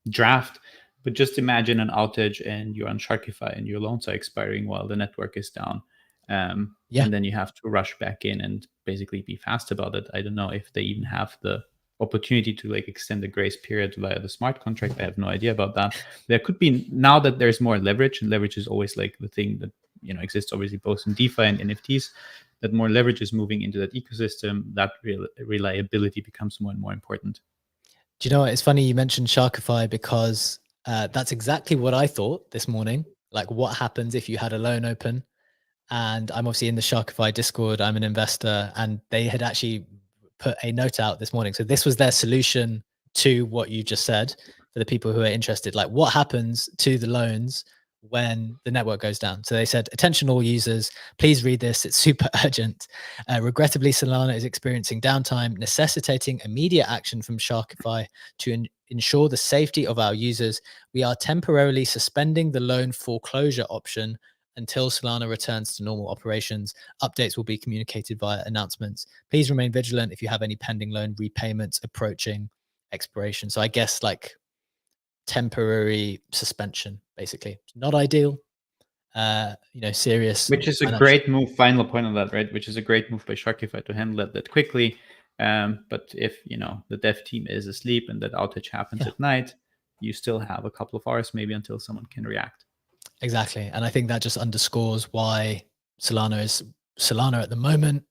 B: draft. But just imagine an outage and you're on Sharkify and your loans are expiring while the network is down. And then you have to rush back in and basically be fast about it. I don't know if they even have the opportunity to like extend the grace period via the smart contract. I have no idea about that. There could be, now that there's more leverage, and leverage is always like the thing that exists obviously both in DeFi and NFTs, that more leverage is moving into that ecosystem, that reliability becomes more and more important.
A: Do you know what? It's funny you mentioned Sharkify, because that's exactly what I thought this morning. Like, what happens if you had a loan open? And I'm obviously in the Sharkify Discord. I'm an investor, and they had actually put a note out this morning. So this was their solution to what you just said for the people who are interested. Like, what happens to the loans when the network goes down? So they said, attention all users, please read this. It's super urgent. Regrettably, Solana is experiencing downtime, necessitating immediate action from Sharkify to ensure the safety of our users. We are temporarily suspending the loan foreclosure option until Solana returns to normal operations. Updates will be communicated via announcements. Please remain vigilant if you have any pending loan repayments approaching expiration. So I guess like temporary suspension, basically. Not ideal, serious.
B: Which is a great move, final point on that, right? Which is a great move by Sharkify to handle it that quickly. But if, the dev team is asleep and that outage happens at night, you still have a couple of hours maybe until someone can react.
A: Exactly. And I think that just underscores why Solana is Solana at the moment.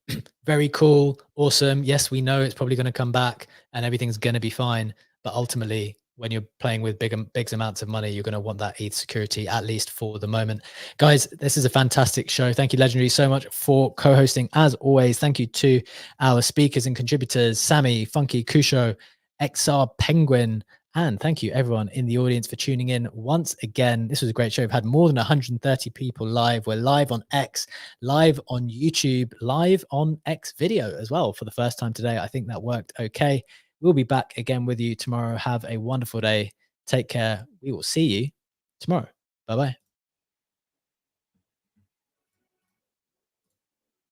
A: Very cool, awesome. Yes, we know it's probably going to come back and everything's going to be fine. But ultimately, when you're playing with big amounts of money, you're going to want that ETH security, at least for the moment. Guys, this is a fantastic show. Thank you, Legendary, so much for co-hosting. As always, thank you to our speakers and contributors, Sammy, Funky, Kusho, XR Penguin, and thank you everyone in the audience for tuning in once again. This was a great show. We've had more than 130 people live. We're live on X, live on YouTube, live on X video as well for the first time today. I think that worked okay. We'll be back again with you tomorrow. Have a wonderful day. Take care. We will see you tomorrow. Bye-bye.